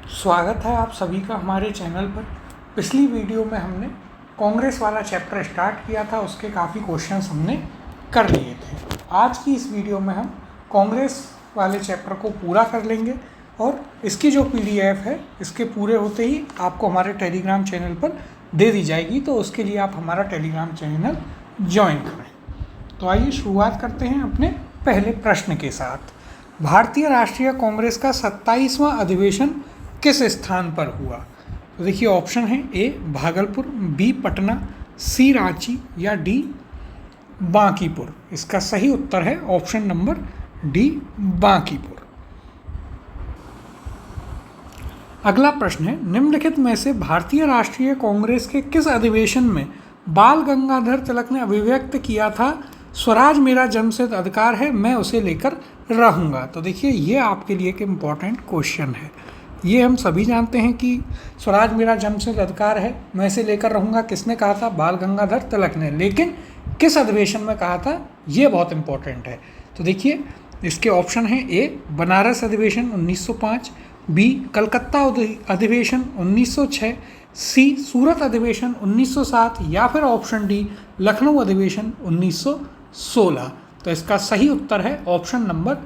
स्वागत है आप सभी का हमारे चैनल पर। पिछली वीडियो में हमने कांग्रेस वाला चैप्टर स्टार्ट किया था, उसके काफ़ी क्वेश्चंस हमने कर लिए थे। आज की इस वीडियो में हम कांग्रेस वाले चैप्टर को पूरा कर लेंगे और इसकी जो PDF है इसके पूरे होते ही आपको हमारे टेलीग्राम चैनल पर दे दी जाएगी, तो उसके लिए आप हमारा टेलीग्राम चैनल ज्वाइन करें। तो आइए शुरुआत करते हैं अपने पहले प्रश्न के साथ। भारतीय राष्ट्रीय कांग्रेस का 27वां अधिवेशन किस स्थान पर हुआ? तो देखिए ऑप्शन है ए भागलपुर, बी पटना, सी रांची या डी बांकीपुर। इसका सही उत्तर है ऑप्शन नंबर डी बांकीपुर। अगला प्रश्न है, निम्नलिखित में से भारतीय राष्ट्रीय कांग्रेस के किस अधिवेशन में बाल गंगाधर तिलक ने अभिव्यक्त किया था स्वराज मेरा जन्मसिद्ध अधिकार है, मैं उसे लेकर रहूँगा? तो देखिए ये आपके लिए एक इम्पॉर्टेंट क्वेश्चन है। ये हम सभी जानते हैं कि स्वराज मेरा जन्मसिद्ध अधिकार है, मैं इसे लेकर रहूँगा किसने कहा था? बाल गंगाधर तिलक ने। लेकिन किस अधिवेशन में कहा था, ये बहुत इंपॉर्टेंट है। तो देखिए इसके ऑप्शन हैं ए बनारस अधिवेशन 1905, बी कलकत्ता अधिवेशन 1906, सी सूरत अधिवेशन 1907 या फिर ऑप्शन डी लखनऊ अधिवेशन 1916। तो इसका सही उत्तर है option number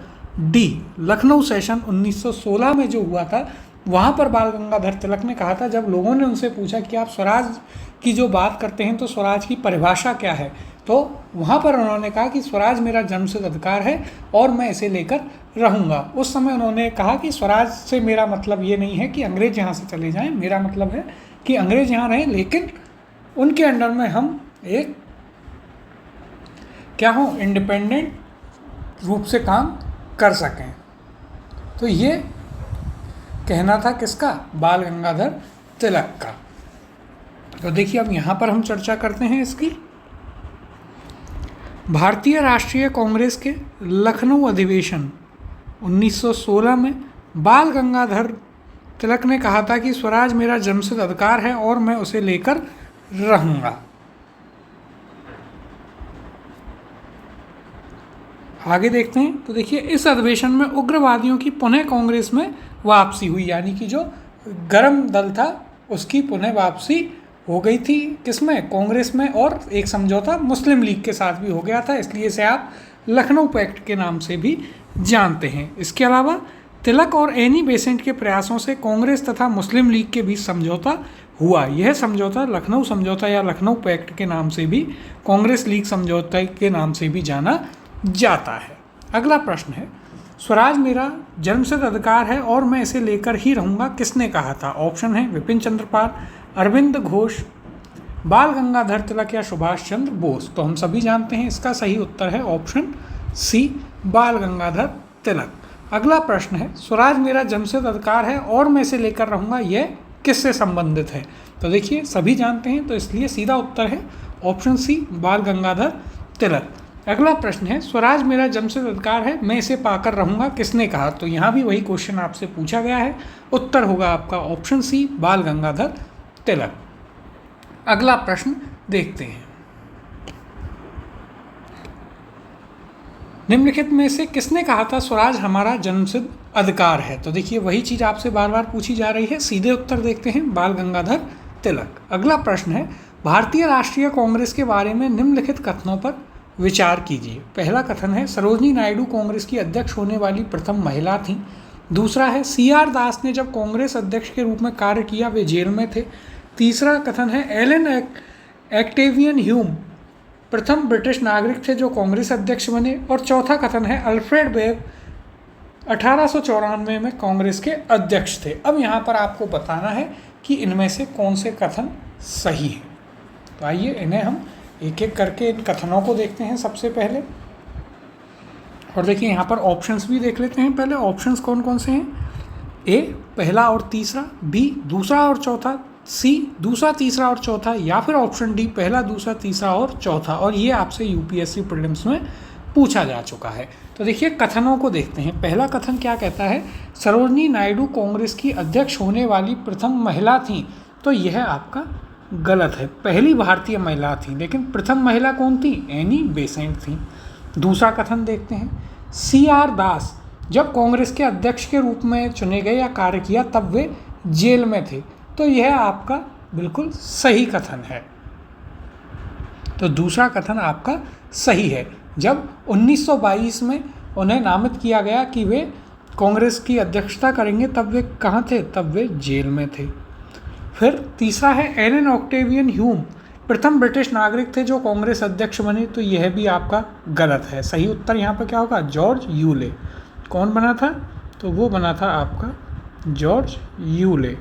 D Lucknow session 1916 में जो हुआ था वहाँ पर बाल गंगाधर तिलक ने कहा था, जब लोगों ने उनसे पूछा कि आप स्वराज की जो बात करते हैं तो स्वराज की परिभाषा क्या है, तो वहाँ पर उन्होंने कहा कि स्वराज मेरा जन्मसिद्ध अधिकार है और मैं इसे लेकर रहूँगा। उस समय उन्होंने कहा कि स्वराज से मेरा मतलब ये नहीं है कि अंग्रेज यहाँ से चले जाएं, मेरा मतलब है कि अंग्रेज यहाँ रहें लेकिन उनके अंडर में हम एक क्या हो इंडिपेंडेंट रूप से काम कर सकें। तो ये कहना था किसका? बाल गंगाधर तिलक का। तो देखिए अब यहाँ पर हम चर्चा करते हैं इसकी। भारतीय राष्ट्रीय कांग्रेस के लखनऊ अधिवेशन 1916 में बाल गंगाधर तिलक ने कहा था कि स्वराज मेरा जन्मसिद्ध अधिकार है और मैं उसे लेकर रहूँगा। आगे देखते हैं। तो देखिए इस अधिवेशन में उग्रवादियों की पुनः कांग्रेस में वापसी हुई, यानी कि जो गरम दल था उसकी पुनः वापसी हो गई थी किसमें? कांग्रेस में। और एक समझौता मुस्लिम लीग के साथ भी हो गया था, इसलिए इसे आप लखनऊ पैक्ट के नाम से भी जानते हैं। इसके अलावा तिलक और एनी बेसेंट के प्रयासों से कांग्रेस तथा मुस्लिम लीग के बीच समझौता हुआ। यह समझौता लखनऊ समझौता या लखनऊ पैक्ट के नाम से भी, कांग्रेस लीग समझौता के नाम से भी जाना जाता है। अगला प्रश्न है, स्वराज मेरा जन्मसिद्ध अधिकार है और मैं इसे लेकर ही रहूँगा किसने कहा था? ऑप्शन है विपिन चंद्र पाल, अरविंद घोष, बाल गंगाधर तिलक या सुभाष चंद्र बोस। तो हम सभी जानते हैं इसका सही उत्तर है ऑप्शन सी बाल गंगाधर तिलक। अगला प्रश्न है, स्वराज मेरा जन्मसिद्ध अधिकार है और मैं इसे लेकर रहूँगा, यह किससे संबंधित है? तो देखिए सभी जानते हैं, तो इसलिए सीधा उत्तर है ऑप्शन सी बाल गंगाधर तिलक। अगला प्रश्न है, स्वराज मेरा जन्मसिद्ध अधिकार है, मैं इसे पाकर रहूँगा किसने कहा? तो यहाँ भी वही क्वेश्चन आपसे पूछा गया है, उत्तर होगा आपका ऑप्शन सी बाल गंगाधर तिलक। अगला प्रश्न देखते हैं, निम्नलिखित में से किसने कहा था स्वराज हमारा जन्मसिद्ध अधिकार है? तो देखिए वही चीज़ आपसे बार बार पूछी जा रही है, सीधे उत्तर देखते हैं बाल गंगाधर तिलक। अगला प्रश्न है, भारतीय राष्ट्रीय कांग्रेस के बारे में निम्नलिखित कथनों पर विचार कीजिए। पहला कथन है, सरोजनी नायडू कांग्रेस की अध्यक्ष होने वाली प्रथम महिला थीं। दूसरा है, CR दास ने जब कांग्रेस अध्यक्ष के रूप में कार्य किया वे जेल में थे। तीसरा कथन है, एलन एक्टेवियन ह्यूम प्रथम ब्रिटिश नागरिक थे जो कांग्रेस अध्यक्ष बने। और चौथा कथन है, अल्फ्रेड वेब 1894 में कांग्रेस के अध्यक्ष थे। अब यहाँ पर आपको बताना है कि इनमें से कौन से कथन सही हैं। तो आइए इन्हें हम एक एक करके इन कथनों को देखते हैं सबसे पहले। और देखिए यहाँ पर ऑप्शंस भी देख लेते हैं पहले। ऑप्शंस कौन कौन से हैं? ए पहला और तीसरा, बी दूसरा और चौथा, सी दूसरा तीसरा और चौथा, या फिर ऑप्शन डी पहला दूसरा तीसरा और चौथा। और ये आपसे UPSC प्रीलिम्स में पूछा जा चुका है। तो देखिए कथनों को देखते हैं। पहला कथन क्या कहता है, सरोजनी नायडू कांग्रेस की अध्यक्ष होने वाली प्रथम महिला थी। तो यह आपका गलत है, पहली भारतीय महिला थी, लेकिन प्रथम महिला कौन थी? एनी बेसेंट थी। दूसरा कथन देखते हैं, CR दास जब कांग्रेस के अध्यक्ष के रूप में चुने गए या कार्य किया तब वे जेल में थे। तो यह आपका बिल्कुल सही कथन है। तो दूसरा कथन आपका सही है। जब 1922 में उन्हें नामित किया गया कि वे कांग्रेस की अध्यक्षता करेंगे, तब वे कहाँ थे? तब वे जेल में थे। फिर तीसरा है एलन ऑक्टेवियन ह्यूम प्रथम ब्रिटिश नागरिक थे जो कांग्रेस अध्यक्ष बने। तो यह भी आपका गलत है। सही उत्तर यहाँ पर क्या होगा? George Yule. कौन बना था? तो वो बना था आपका जॉर्ज यूले।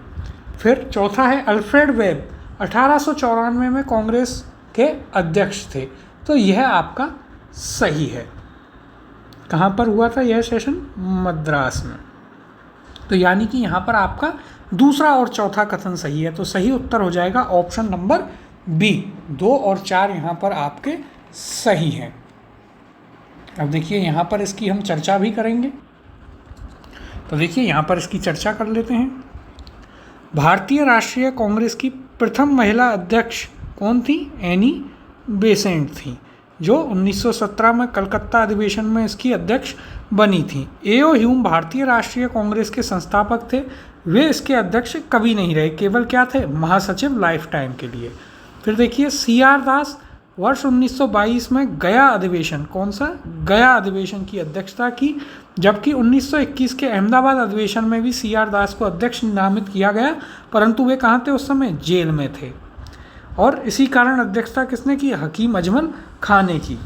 फिर चौथा है अल्फ्रेड वेब 1894 में कांग्रेस के अध्यक्ष थे। तो यह आपका सही है। कहाँ पर हुआ था यह सेशन? मद्रास में। तो यानी कि यहाँ पर आपका दूसरा और चौथा कथन सही है। तो सही उत्तर हो जाएगा ऑप्शन नंबर बी। 2 और 4 यहाँ पर आपके सही हैं। अब देखिए यहाँ पर इसकी हम चर्चा भी करेंगे। तो देखिए यहाँ पर इसकी चर्चा कर लेते हैं। भारतीय राष्ट्रीय कांग्रेस की प्रथम महिला अध्यक्ष कौन थी? एनी बेसेंट थी, जो 1917 में कलकत्ता अधिवेशन में इसकी अध्यक्ष बनी थी। एओ ह्यूम भारतीय राष्ट्रीय कांग्रेस के संस्थापक थे। वे इसके अध्यक्ष कभी नहीं रहे, केवल क्या थे? महासचिव लाइफ टाइम के लिए। फिर देखिए सीआर दास वर्ष 1922 में गया अधिवेशन, कौन सा? गया अधिवेशन की अध्यक्षता की, जबकि 1921 के अहमदाबाद अधिवेशन में भी सीआर दास को अध्यक्ष नामित किया गया, परंतु वे कहाँ थे उस समय? जेल में थे। और इसी कारण अध्यक्षता किसने की? हकीम अजमल खां ने की,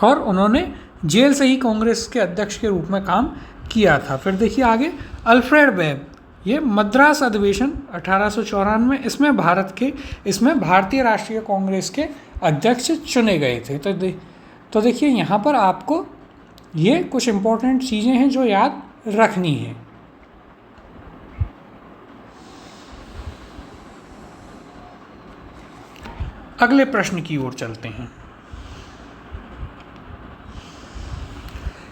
और उन्होंने जेल से ही कांग्रेस के अध्यक्ष के रूप में काम किया था। फिर देखिए आगे अल्फ्रेड वेब, ये मद्रास अधिवेशन 1894 इसमें भारतीय राष्ट्रीय कांग्रेस के अध्यक्ष चुने गए थे। तो देखिए यहाँ पर आपको ये कुछ इम्पोर्टेंट चीज़ें हैं जो याद रखनी है। अगले प्रश्न की ओर चलते हैं।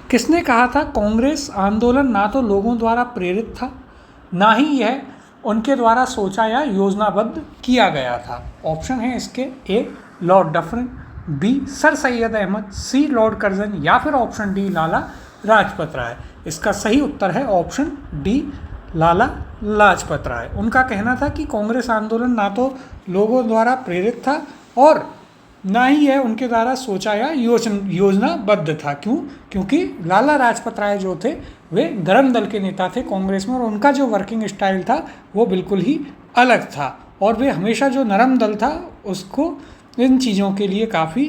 किसने कहा था कांग्रेस आंदोलन ना तो लोगों द्वारा प्रेरित था, ना ही यह उनके द्वारा सोचा या योजनाबद्ध किया गया था? ऑप्शन है इसके A Lord Dufferin, B Sir Syed Ahmad, C Lord Curzon, या फिर ऑप्शन डी लाला लाजपत राय। इसका सही उत्तर है ऑप्शन डी लाला लाजपत राय। उनका कहना था कि कांग्रेस आंदोलन ना तो लोगों द्वारा प्रेरित था और ना ही यह उनके द्वारा सोचा या योजनाबद्ध था। क्यों? क्योंकि लाला लाजपत राय जो थे वे गरम दल के नेता थे कांग्रेस में, और उनका जो वर्किंग स्टाइल था वो बिल्कुल ही अलग था, और वे हमेशा जो नरम दल था उसको इन चीज़ों के लिए काफ़ी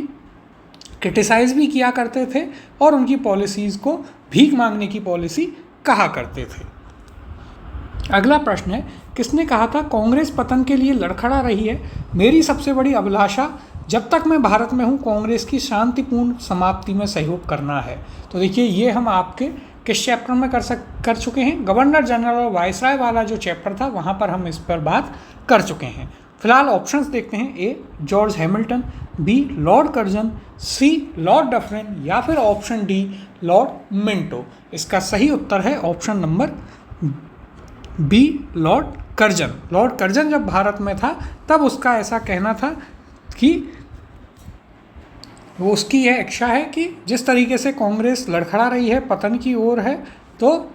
क्रिटिसाइज़ भी किया करते थे, और उनकी पॉलिसीज़ को भीख मांगने की पॉलिसी कहा करते थे। अगला प्रश्न है किसने कहा था कांग्रेस पतन के लिए लड़खड़ा रही है? मेरी सबसे बड़ी अभिलाषा जब तक मैं भारत में हूँ कांग्रेस की शांतिपूर्ण समाप्ति में सहयोग करना है। तो देखिए ये हम आपके किस चैप्टर में कर चुके हैं? गवर्नर जनरल और वायसराय वाला जो चैप्टर था वहाँ पर हम इस पर बात कर चुके हैं। फिलहाल ऑप्शंस देखते हैं। A George Hamilton, B Lord Curzon, C Lord Dufferin, या फिर ऑप्शन डी लॉर्ड मिंटो। इसका सही उत्तर है option number B Lord Curzon. Lord Curzon जब भारत में था तब उसका ऐसा कहना था कि वो उसकी यह इच्छा है कि जिस तरीके से कांग्रेस लड़खड़ा रही है, पतन की ओर है, तो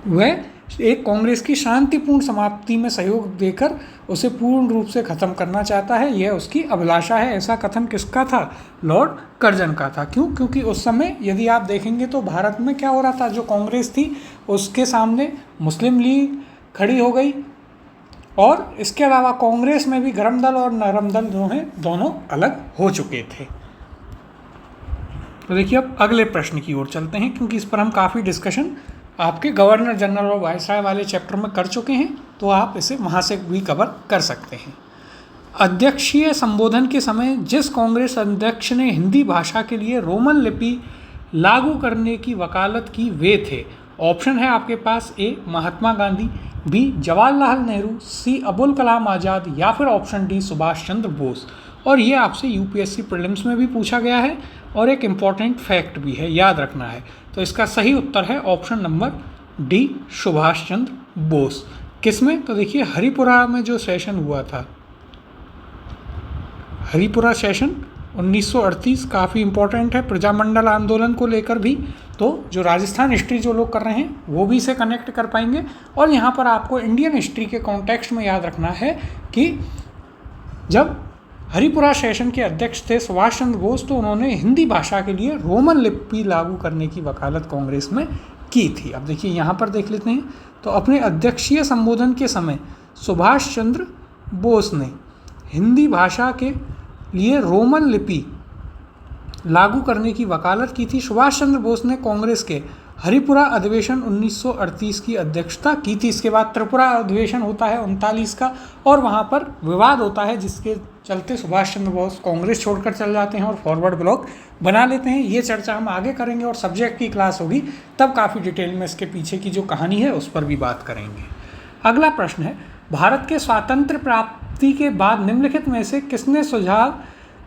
वह एक कांग्रेस की शांतिपूर्ण समाप्ति में सहयोग देकर उसे पूर्ण रूप से ख़त्म करना चाहता है। यह उसकी अभिलाषा है। ऐसा कथन किसका था? लॉर्ड कर्जन का था। क्यों? क्योंकि उस समय यदि आप देखेंगे तो भारत में क्या हो रहा था, जो कांग्रेस थी उसके सामने मुस्लिम लीग खड़ी हो गई, और इसके अलावा कांग्रेस में भी गरम दल और नरम दल जो हैं दोनों अलग हो चुके थे। तो देखिए अब अगले प्रश्न की ओर चलते हैं, क्योंकि इस पर हम काफ़ी डिस्कशन आपके गवर्नर जनरल और वायसराय वाले चैप्टर में कर चुके हैं, तो आप इसे वहाँ से भी कवर कर सकते हैं। अध्यक्षीय संबोधन के समय जिस कांग्रेस अध्यक्ष ने हिंदी भाषा के लिए रोमन लिपि लागू करने की वकालत की वे थे? ऑप्शन है आपके पास ए महात्मा गांधी, बी जवाहरलाल नेहरू, सी अबुल कलाम आज़ाद, या फिर ऑप्शन डी सुभाष चंद्र बोस। और ये आपसे यूपीएससी प्रीलिम्स में भी पूछा गया है, और एक इम्पॉर्टेंट फैक्ट भी है, याद रखना है। तो इसका सही उत्तर है option number D Subhash Chandra Bose. किसमें? तो देखिए हरिपुरा में जो सेशन हुआ था, हरिपुरा सेशन 1938 काफ़ी इम्पोर्टेंट है। प्रजामंडल आंदोलन को लेकर भी तो जो राजस्थान हिस्ट्री जो लोग कर रहे हैं वो भी इसे कनेक्ट कर पाएंगे। और यहाँ पर आपको इंडियन हिस्ट्री के कॉन्टेक्स्ट में याद रखना है कि जब हरिपुरा सेशन के अध्यक्ष थे सुभाष चंद्र बोस, तो उन्होंने हिंदी भाषा के लिए रोमन लिपि लागू करने की वकालत कांग्रेस में की थी। अब देखिए यहाँ पर देख लेते हैं, तो अपने अध्यक्षीय संबोधन के समय सुभाष चंद्र बोस ने हिंदी भाषा के लिए रोमन लिपि लागू करने की वकालत की थी। सुभाष चंद्र बोस ने कांग्रेस के हरिपुरा अधिवेशन 1938 की अध्यक्षता की थी। इसके बाद त्रिपुरा अधिवेशन होता है 39 का, और वहाँ पर विवाद होता है, जिसके चलते सुभाष चंद्र बोस कांग्रेस छोड़कर चल जाते हैं और फॉरवर्ड ब्लॉक बना लेते हैं। ये चर्चा हम आगे करेंगे, और सब्जेक्ट की क्लास होगी तब काफ़ी डिटेल में इसके पीछे की जो कहानी है उस पर भी बात करेंगे। अगला प्रश्न है, भारत के स्वातंत्र्य प्राप्ति के बाद निम्नलिखित में से किसने सुझाव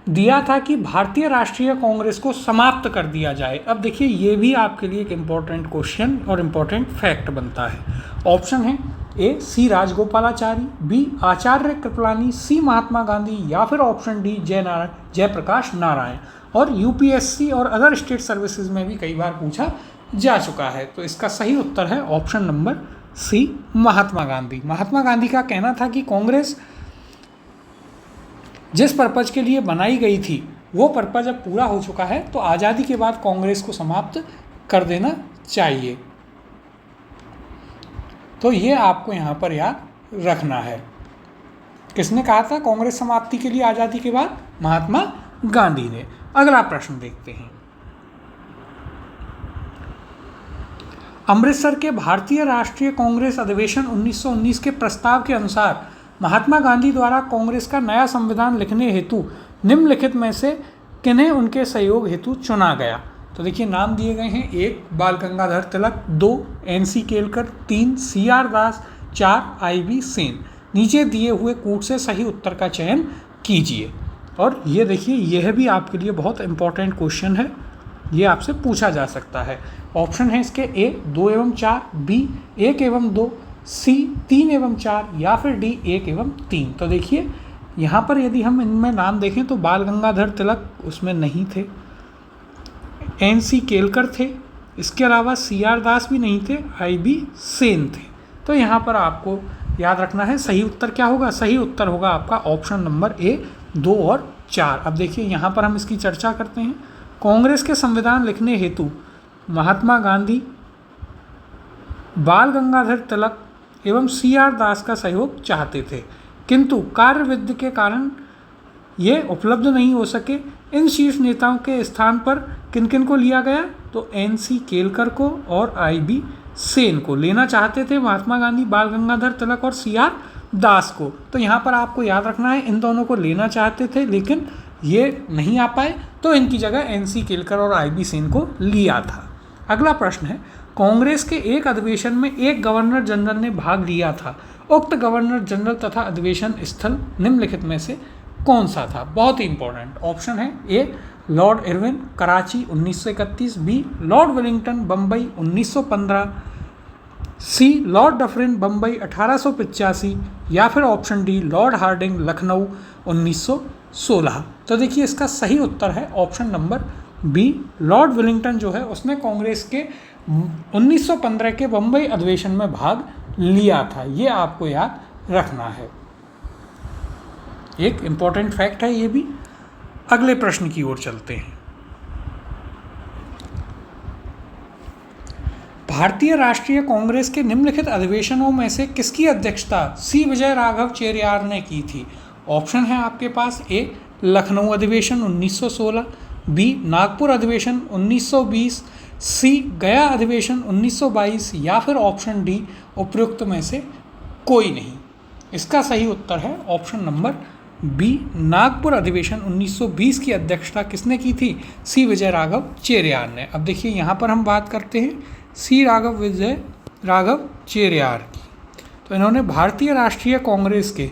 दिया था कि भारतीय राष्ट्रीय कांग्रेस को समाप्त कर दिया जाए? अब देखिए ये भी आपके लिए एक इम्पॉर्टेंट क्वेश्चन और इम्पॉर्टेंट फैक्ट बनता है। ऑप्शन है ए सी राजगोपालाचारी, बी आचार्य कृपलानी, सी महात्मा गांधी, या फिर ऑप्शन डी जयप्रकाश नारायण। और यूपीएससी और अदर स्टेट सर्विसेज में भी कई बार पूछा जा चुका है। तो इसका सही उत्तर है option number C Mahatma Gandhi. Mahatma Gandhi का कहना था कि कांग्रेस जिस पर्पज के लिए बनाई गई थी वो पर्पज अब पूरा हो चुका है, तो आज़ादी के बाद कांग्रेस को समाप्त कर देना चाहिए। तो ये आपको यहाँ पर याद रखना है। किसने कहा था कांग्रेस समाप्ति के लिए आज़ादी के बाद? महात्मा गांधी ने। अगला प्रश्न देखते हैं, अमृतसर के भारतीय राष्ट्रीय कांग्रेस अधिवेशन 1919 के प्रस्ताव के अनुसार महात्मा गांधी द्वारा कांग्रेस का नया संविधान लिखने हेतु निम्नलिखित में से किन्हें उनके सहयोग हेतु चुना गया? तो देखिए नाम दिए गए हैं, 1 बाल गंगाधर तिलक, 2 NC केलकर, 3 CR दास, 4 IB सेन। नीचे दिए हुए कूट से सही उत्तर का चयन कीजिए। और ये देखिए यह भी आपके लिए बहुत इंपॉर्टेंट क्वेश्चन है, ये आपसे पूछा जा सकता है। ऑप्शन है इसके ए 2 एवं 4, बी 1 एवं 2, सी 3 एवं 4, या फिर डी 1 एवं 3। तो देखिए यहाँ पर यदि हम इनमें नाम देखें तो बाल गंगाधर तिलक उसमें नहीं थे, NC केलकर थे, इसके अलावा CR दास भी नहीं थे, IB सेन थे। तो यहाँ पर आपको याद रखना है सही उत्तर क्या होगा? सही उत्तर होगा आपका ऑप्शन नंबर ए 2 और 4। अब देखिए यहाँ पर हम इसकी चर्चा करते हैं। कांग्रेस के संविधान लिखने हेतु महात्मा गांधी, बाल गंगाधर तिलक एवं CR दास का सहयोग चाहते थे, किंतु कार्यविधि के कारण ये उपलब्ध नहीं हो सके। इन शीर्ष नेताओं के स्थान पर किन किन को लिया गया? तो NC केलकर को और IB सेन को लेना चाहते थे महात्मा गांधी, बाल गंगाधर तिलक और CR दास को। तो यहाँ पर आपको याद रखना है इन दोनों को लेना चाहते थे लेकिन ये नहीं आ पाए, तो इनकी जगह NC केलकर और IB सेन को लिया था। अगला प्रश्न है, कांग्रेस के एक अधिवेशन में एक गवर्नर जनरल ने भाग लिया था, उक्त गवर्नर जनरल तथा अधिवेशन स्थल निम्नलिखित में से कौन सा था? बहुत ही इंपॉर्टेंट। ऑप्शन है A Lord Irwin Karachi 1931, B Lord Wellington Bombay 1915, C Lord Dufferin Bombay 1885, या फिर option D Lord Hardinge Lucknow 1916। तो देखिए इसका सही उत्तर है option number B Lord Wellington जो है उसने कांग्रेस के 1915 के बम्बई अधिवेशन में भाग लिया था। ये आपको याद रखना है, एक इम्पॉर्टेंट फैक्ट है ये भी। अगले प्रश्न की ओर चलते हैं, भारतीय राष्ट्रीय कांग्रेस के निम्नलिखित अधिवेशनों में से किसकी अध्यक्षता सी विजय राघव चेरियार ने की थी? ऑप्शन है आपके पास ए लखनऊ अधिवेशन 1916, बी नागपुर अधिवेशन 1920, सी गया अधिवेशन 1922, या फिर ऑप्शन डी उपयुक्त में से कोई नहीं। इसका सही उत्तर है ऑप्शन नंबर बी नागपुर अधिवेशन 1920 की अध्यक्षता किसने की थी? सी विजय राघव चेरियार ने। अब देखिए यहाँ पर हम बात करते हैं सी विजय राघव चेरियार की। तो इन्होंने भारतीय राष्ट्रीय कांग्रेस के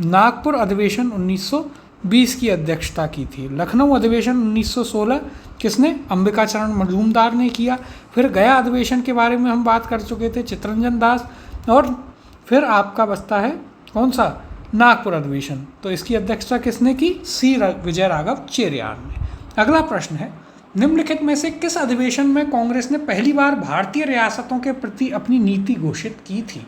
नागपुर अधिवेशन 1920 की अध्यक्षता की थी। लखनऊ अधिवेशन 1916 किसने? अंबिकाचरण मजूमदार ने किया। फिर गया अधिवेशन के बारे में हम बात कर चुके थे, चित्तरंजन दास। और फिर आपका बचता है कौन सा? नागपुर अधिवेशन। तो इसकी अध्यक्षता किसने की? सी विजय राघव चेरियार ने। अगला प्रश्न है, निम्नलिखित में से किस अधिवेशन में कांग्रेस ने पहली बार भारतीय रियासतों के प्रति अपनी नीति घोषित की थी?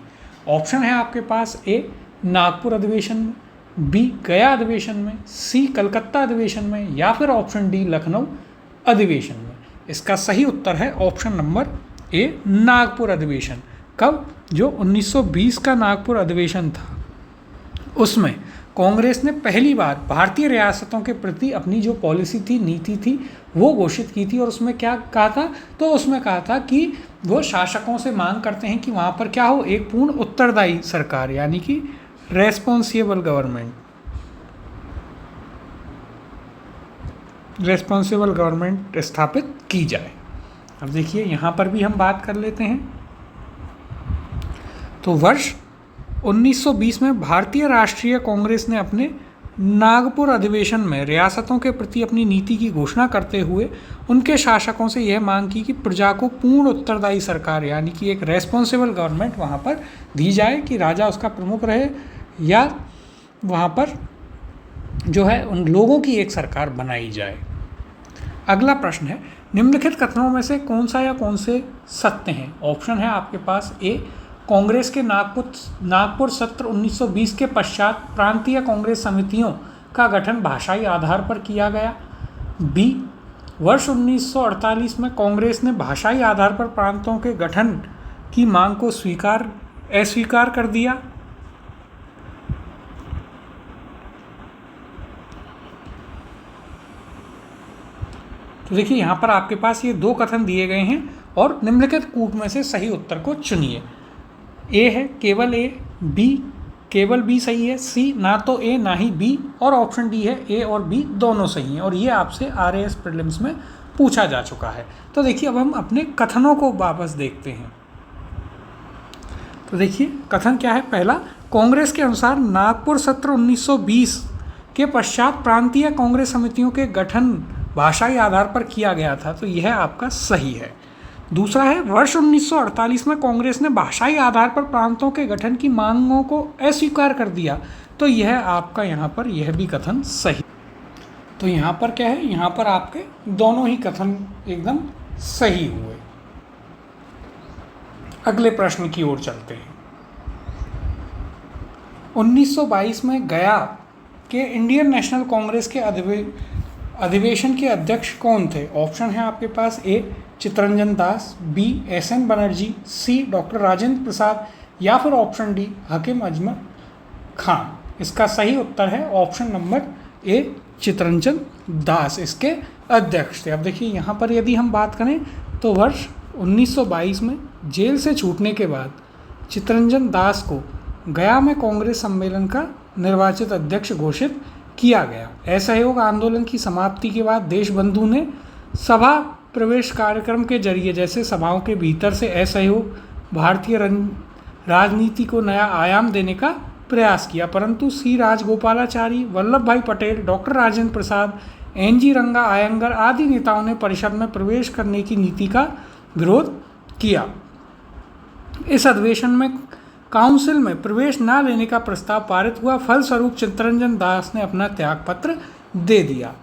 ऑप्शन है आपके पास, ए नागपुर अधिवेशन में, बी गया अधिवेशन में, सी कलकत्ता अधिवेशन में, या फिर ऑप्शन डी लखनऊ अधिवेशन में। इसका सही उत्तर है ऑप्शन नंबर ए नागपुर अधिवेशन। कब? जो 1920 का नागपुर अधिवेशन था, उसमें कांग्रेस ने पहली बार भारतीय रियासतों के प्रति अपनी जो पॉलिसी थी, नीति थी, वो घोषित की थी। और उसमें क्या कहा था? तो उसमें कहा था कि वो शासकों से मांग करते हैं कि वहाँ पर क्या हो, एक पूर्ण उत्तरदायी सरकार यानी कि रेस्पॉन्सिबल गवर्नमेंट स्थापित की जाए। अब देखिए यहाँ पर भी हम बात कर लेते हैं। तो वर्ष 1920 में भारतीय राष्ट्रीय कांग्रेस ने अपने नागपुर अधिवेशन में रियासतों के प्रति अपनी नीति की घोषणा करते हुए उनके शासकों से यह मांग की कि प्रजा को पूर्ण उत्तरदायी सरकार यानी कि एक रेस्पॉन्सिबल गवर्नमेंट वहाँ पर दी जाए, कि राजा उसका प्रमुख रहे या वहाँ पर जो है उन लोगों की एक सरकार बनाई जाए। अगला प्रश्न है, निम्नलिखित कथनों में से कौन सा या कौन से सत्य हैं? ऑप्शन है आपके पास, ए कांग्रेस के नागपुर सत्र 1920 के पश्चात प्रांतीय कांग्रेस समितियों का गठन भाषाई आधार पर किया गया, बी वर्ष 1948 में कांग्रेस ने भाषाई आधार पर प्रांतों के गठन की मांग को अस्वीकार कर दिया, तो देखिए यहाँ पर आपके पास ये दो कथन दिए गए हैं और निम्नलिखित कूट में से सही उत्तर को चुनिए। ए है केवल ए, बी केवल बी सही है, सी ना तो ए ना ही बी, और ऑप्शन डी है ए और बी दोनों सही हैं। और ये आपसे RAS प्रीलिम्स में पूछा जा चुका है। तो देखिए अब हम अपने कथनों को वापस देखते हैं। तो देखिए कथन क्या है? पहला, कांग्रेस के अनुसार नागपुर सत्र 1920 के पश्चात प्रांतीय कांग्रेस समितियों के गठन भाषाई आधार पर किया गया था, तो यह आपका सही है। दूसरा है, वर्ष 1948 में कांग्रेस ने भाषाई आधार पर प्रांतों के गठन की मांगों को अस्वीकार कर दिया, तो यह आपका यहाँ पर यह भी कथन सही। तो यहाँ पर क्या है? यहाँ पर आपके दोनों ही कथन एकदम सही हुए। अगले प्रश्न की ओर चलते हैं। 1922 में गया के इंडियन नेशनल कांग्रेस के अधिवेशन के अध्यक्ष कौन थे? ऑप्शन है आपके पास, ए चित्तरंजन दास, बी SN बनर्जी, सी डॉक्टर राजेंद्र प्रसाद, या फिर ऑप्शन डी हकीम अजमल खान। इसका सही उत्तर है option number A Chittaranjan Das इसके अध्यक्ष थे। अब देखिए यहाँ पर यदि हम बात करें तो वर्ष 1922 में जेल से छूटने के बाद चित्तरंजन दास को गया में कांग्रेस सम्मेलन का निर्वाचित अध्यक्ष घोषित किया गया। असहयोग आंदोलन की समाप्ति के बाद देशबंधु ने सभा प्रवेश कार्यक्रम के जरिए जैसे सभाओं के भीतर से असहयोग भारतीय राजनीति को नया आयाम देने का प्रयास किया, परंतु सी राजगोपालाचारी, वल्लभ भाई पटेल, डॉक्टर राजेंद्र प्रसाद, NG रंगा आयंगर आदि नेताओं ने परिषद में प्रवेश करने की नीति का विरोध किया। इस अधिवेशन में काउंसिल में प्रवेश न लेने का प्रस्ताव पारित हुआ। फलस्वरूप चित्तरंजन दास ने अपना त्यागपत्र दे दिया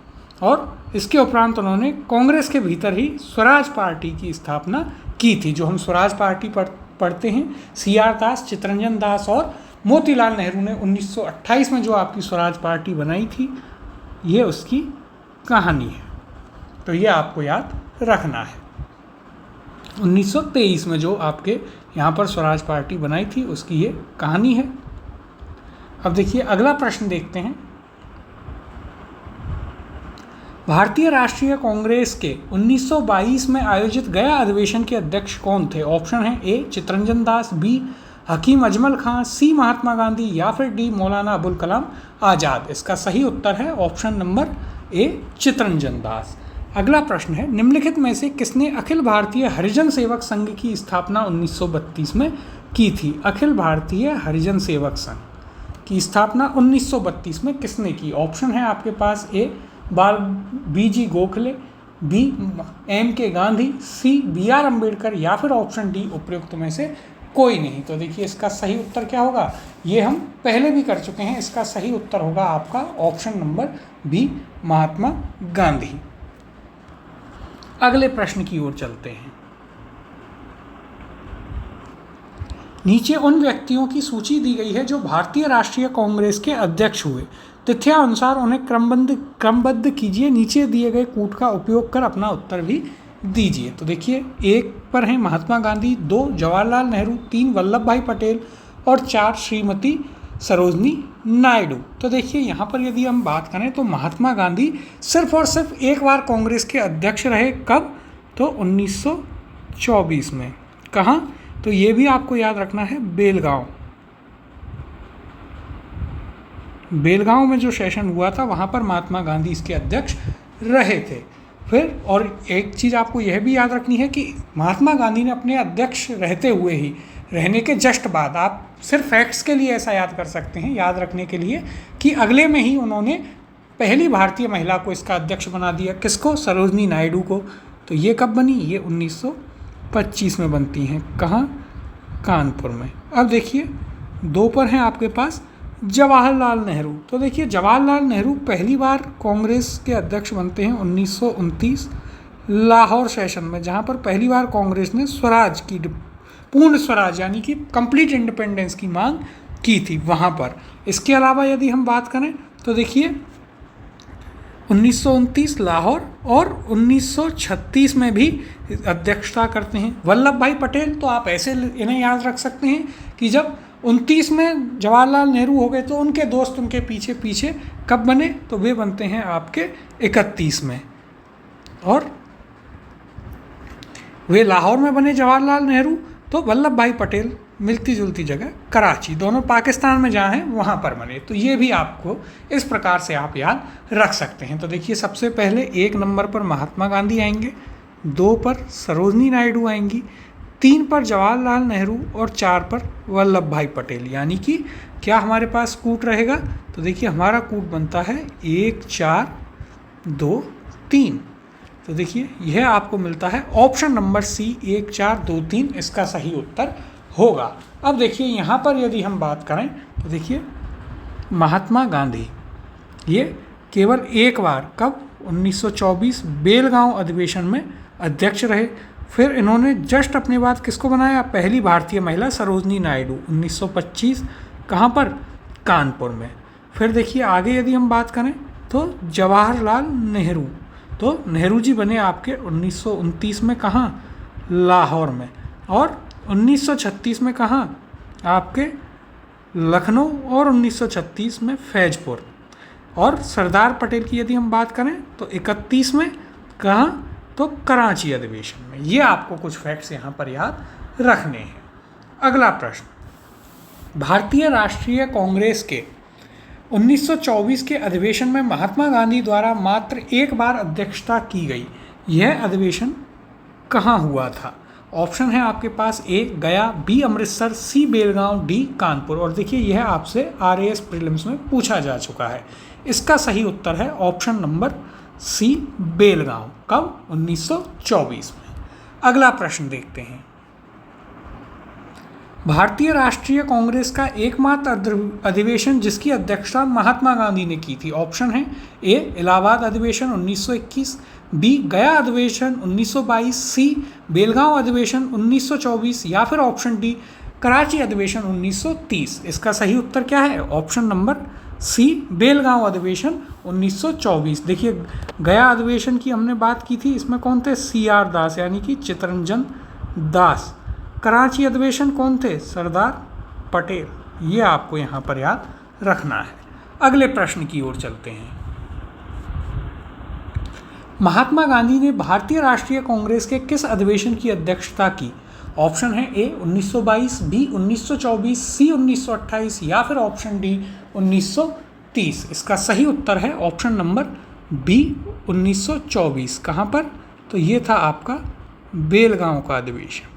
और इसके उपरांत उन्होंने कांग्रेस के भीतर ही स्वराज पार्टी की स्थापना की थी। जो हम स्वराज पार्टी पढ़ते हैं, CR दास, चित्तरंजन दास और मोतीलाल नेहरू ने 1928 में जो आपकी स्वराज पार्टी बनाई थी, ये उसकी कहानी है। तो ये आपको याद रखना है। 1923 में जो आपके यहाँ पर स्वराज पार्टी बनाई थी, उसकी ये कहानी है। अब देखिए अगला प्रश्न देखते हैं। भारतीय राष्ट्रीय कांग्रेस के 1922 में आयोजित गया अधिवेशन के अध्यक्ष कौन थे? ऑप्शन है, ए चित्तरंजन दास, बी हकीम अजमल खां, सी महात्मा गांधी, या फिर डी मौलाना अबुल कलाम आज़ाद। इसका सही उत्तर है option number A Chittaranjan Das. अगला प्रश्न है, निम्नलिखित में से किसने अखिल भारतीय हरिजन सेवक संघ की स्थापना 1932 में की थी? अखिल भारतीय हरिजन सेवक संघ की स्थापना 1932 में किसने की? ऑप्शन है आपके पास, A BG Gokhale, B MK Gandhi, C BR Ambedkar, या फिर ऑप्शन डी उपयुक्त में से कोई नहीं। तो देखिए इसका सही उत्तर क्या होगा? ये हम पहले भी कर चुके हैं। इसका सही उत्तर होगा आपका option number B Mahatma Gandhi. अगले प्रश्न की ओर चलते हैं। नीचे उन व्यक्तियों की सूची दी गई है जो भारतीय राष्ट्रीय कांग्रेस के अध्यक्ष हुए, तथ्यानुसार उन्हें क्रमबद्ध कीजिए। नीचे दिए गए कूट का उपयोग कर अपना उत्तर भी दीजिए। तो देखिए, 1 पर हैं महात्मा गांधी, 2 जवाहरलाल नेहरू, 3 वल्लभ भाई पटेल और 4 श्रीमती सरोजनी नायडू। तो देखिए, यहाँ पर यदि हम बात करें तो महात्मा गांधी सिर्फ और सिर्फ एक बार कांग्रेस के अध्यक्ष रहे। कब? तो 1924 में। कहाँ? तो ये भी आपको याद रखना है, बेलगांव में जो सेशन हुआ था वहाँ पर महात्मा गांधी इसके अध्यक्ष रहे थे। फिर और एक चीज़ आपको यह भी याद रखनी है कि महात्मा गांधी ने अपने अध्यक्ष रहते हुए ही, रहने के जस्ट बाद, आप सिर्फ फैक्ट्स के लिए ऐसा याद कर सकते हैं, याद रखने के लिए, कि अगले में ही उन्होंने पहली भारतीय महिला को इसका अध्यक्ष बना दिया। किसको? सरोजनी नायडू को। तो ये कब बनी? ये 1925 में बनती हैं। कहाँ? कानपुर में। अब देखिए, 2 पर हैं आपके पास जवाहरलाल नेहरू। तो देखिए, जवाहरलाल नेहरू पहली बार कांग्रेस के अध्यक्ष बनते हैं 1929 लाहौर सेशन में, जहाँ पर पहली बार कांग्रेस ने स्वराज की, पूर्ण स्वराज यानी कि कंप्लीट इंडिपेंडेंस की मांग की थी वहाँ पर। इसके अलावा यदि हम बात करें तो देखिए, 1929 लाहौर और 1936 में भी अध्यक्षता करते हैं। वल्लभ भाई पटेल तो आप ऐसे इन्हें याद रख सकते हैं कि जब 29 में जवाहरलाल नेहरू हो गए तो उनके दोस्त उनके पीछे पीछे कब बने? तो वे बनते हैं आपके 31 में। और वे लाहौर में बने जवाहरलाल नेहरू, तो वल्लभ भाई पटेल मिलती जुलती जगह कराची, दोनों पाकिस्तान में जहाँ हैं वहाँ पर बने। तो ये भी आपको इस प्रकार से आप याद रख सकते हैं। तो देखिए, सबसे पहले 1 नंबर पर महात्मा गांधी आएंगे, 2 पर सरोजनी नायडू आएंगी, 3 पर जवाहरलाल नेहरू और 4 पर वल्लभ भाई पटेल। यानी कि क्या हमारे पास कूट रहेगा? तो देखिए, हमारा कूट बनता है 1 4 2 3। तो देखिए, यह आपको मिलता है ऑप्शन नंबर सी, 1 4 2 3 इसका सही उत्तर होगा। अब देखिए, यहाँ पर यदि हम बात करें तो देखिए, महात्मा गांधी ये केवल एक बार, कब? 1924 बेलगांव अधिवेशन में अध्यक्ष रहे। फिर इन्होंने जस्ट अपने बाद किसको बनाया? पहली भारतीय महिला सरोजनी नायडू, 1925। कहाँ पर? कानपुर में। फिर देखिए, आगे यदि हम बात करें तो जवाहरलाल नेहरू, तो नेहरू जी बने आपके 1929 में। कहाँ? लाहौर में। और 1936 में कहाँ? आपके लखनऊ, और 1936 में फैजपुर। और सरदार पटेल की यदि हम बात करें तो 31 में कहाँ? तो कराची अधिवेशन में। ये आपको कुछ फैक्ट्स यहाँ पर याद रखने हैं। अगला प्रश्न, भारतीय राष्ट्रीय कांग्रेस के 1924 के अधिवेशन में महात्मा गांधी द्वारा मात्र एक बार अध्यक्षता की गई। यह अधिवेशन कहाँ हुआ था? ऑप्शन है आपके पास, ए गया, बी अमृतसर, सी बेलगांव, डी कानपुर। और देखिए, यह आपसे RAS प्रीलिम्स में पूछा जा चुका है। इसका सही उत्तर है ऑप्शन नंबर सी, बेलगांव। कब? 1924 में। अगला प्रश्न देखते हैं, भारतीय राष्ट्रीय कांग्रेस का एकमात्र अधिवेशन जिसकी अध्यक्षता महात्मा गांधी ने की थी। ऑप्शन है, ए इलाहाबाद अधिवेशन 1921, बी गया अधिवेशन 1922, सी बेलगांव अधिवेशन 1924 या फिर ऑप्शन डी कराची अधिवेशन 1930। इसका सही उत्तर क्या है? ऑप्शन नंबर सी, बेलगांव अधिवेशन 1924। देखिए, गया अधिवेशन की हमने बात की थी, इसमें कौन थे? CR दास यानी कि चित्तरंजन दास। कराची अधिवेशन कौन थे? सरदार पटेल। ये आपको यहाँ पर याद रखना है। अगले प्रश्न की ओर चलते हैं, महात्मा गांधी ने भारतीय राष्ट्रीय कांग्रेस के किस अधिवेशन की अध्यक्षता की? ऑप्शन है, ए 1922, बी 1924, सी 1928 या फिर ऑप्शन डी 1930। इसका सही उत्तर है ऑप्शन नंबर बी, 1924। कहाँ पर? तो ये था आपका बेलगांव का अधिवेशन।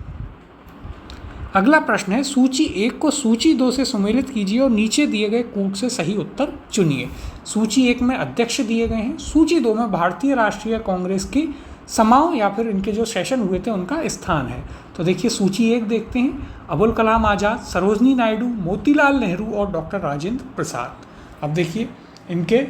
अगला प्रश्न है, सूची 1 को सूची 2 से सुमेलित कीजिए और नीचे दिए गए कूट से सही उत्तर चुनिए। सूची 1 में अध्यक्ष दिए गए हैं, सूची 2 में भारतीय राष्ट्रीय कांग्रेस की समाओं या फिर इनके जो सेशन हुए थे उनका स्थान है। तो देखिए, सूची 1 देखते हैं, अबुल कलाम आज़ाद, सरोजनी नायडू, मोतीलाल नेहरू और डॉक्टर राजेंद्र प्रसाद। अब देखिए, इनके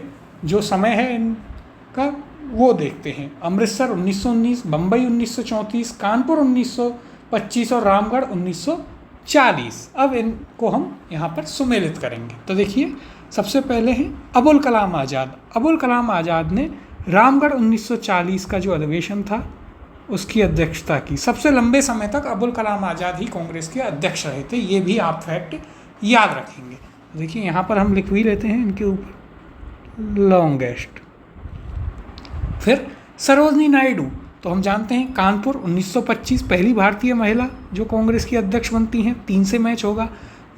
जो समय है इनका वो देखते हैं। अमृतसर 1919, बम्बई 1934, कानपुर 1925 और रामगढ़ 1940। अब इनको हम यहाँ पर सुमेलित करेंगे। तो देखिए सबसे पहले हैं अबुल कलाम आज़ाद। अबुल कलाम आज़ाद ने रामगढ़ 1940 का जो अधिवेशन था उसकी अध्यक्षता की। सबसे लंबे समय तक अबुल कलाम आज़ाद ही कांग्रेस के अध्यक्ष रहे थे, ये भी आप फैक्ट याद रखेंगे। देखिए यहाँ पर हम लिख भी लेते हैं इनके ऊपर लॉन्गेस्ट। फिर सरोजनी नायडू, तो हम जानते हैं कानपुर 1925, पहली भारतीय महिला जो कांग्रेस की अध्यक्ष बनती हैं, 3 से मैच होगा।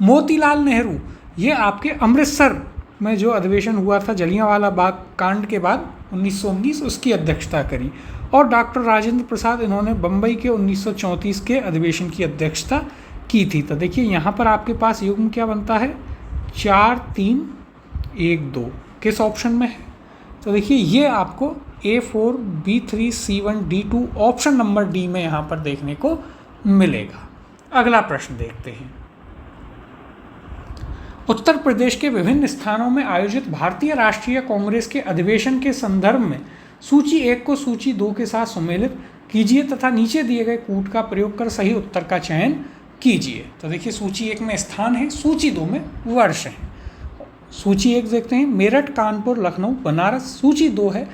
मोतीलाल नेहरू, ये आपके अमृतसर में जो अधिवेशन हुआ था जलियांवाला बाग कांड के बाद 1919, उसकी अध्यक्षता करी। और डॉक्टर राजेंद्र प्रसाद, इन्होंने बम्बई के 1934 के अधिवेशन की अध्यक्षता की थी। तो देखिए यहाँ पर आपके पास युग्म क्या बनता है, 4 3 1 2 किस ऑप्शन में है। तो देखिए ये आपको A4 B3 C1 D2 option number D में यहाँ पर देखने को मिलेगा। अगला प्रश्न देखते हैं। उत्तर प्रदेश के विभिन्न स्थानों में आयोजित भारतीय राष्ट्रीय कांग्रेस के अधिवेशन के संदर्भ में सूची 1 को सूची 2 के साथ सुमेलित कीजिए तथा नीचे दिए गए कूट का प्रयोग कर सही उत्तर का चयन कीजिए। तो देखिए सूची 1 में स्थान है, सूची 2 में वर्ष है। सूची 1 देखते हैं, मेरठ, कानपुर, लखनऊ, बनारस। सूची 2 है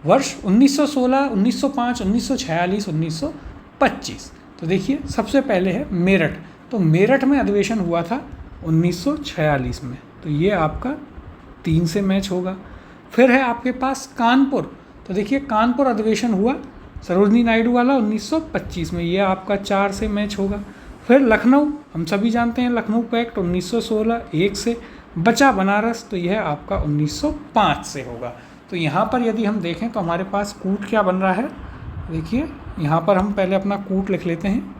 वर्ष 1916, 1905, 1946, 1925। तो देखिए सबसे पहले है मेरठ। तो मेरठ में अधिवेशन हुआ था 1946 में, तो ये आपका 3 से मैच होगा। फिर है आपके पास कानपुर। तो देखिए कानपुर अधिवेशन हुआ सरोजनी नायडू वाला 1925 में, ये आपका 4 से मैच होगा। फिर लखनऊ, हम सभी जानते हैं लखनऊ पैक्ट 1916, 1 से। बचा बनारस, तो यह आपका 1905 से होगा। तो यहाँ पर यदि हम देखें तो हमारे पास कूट क्या बन रहा है, देखिए यहाँ पर हम पहले अपना कूट लिख लेते हैं।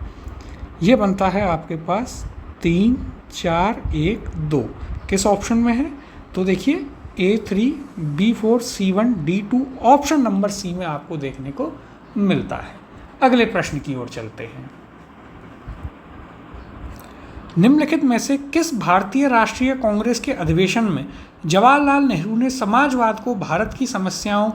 ये बनता है आपके पास 3 4 1 2 किस ऑप्शन में है। तो देखिए A3 B4 C1 D2 option number C में आपको देखने को मिलता है। अगले प्रश्न की ओर चलते हैं। निम्नलिखित में से किस भारतीय राष्ट्रीय कांग्रेस के अधिवेशन में जवाहरलाल नेहरू ने समाजवाद को भारत की समस्याओं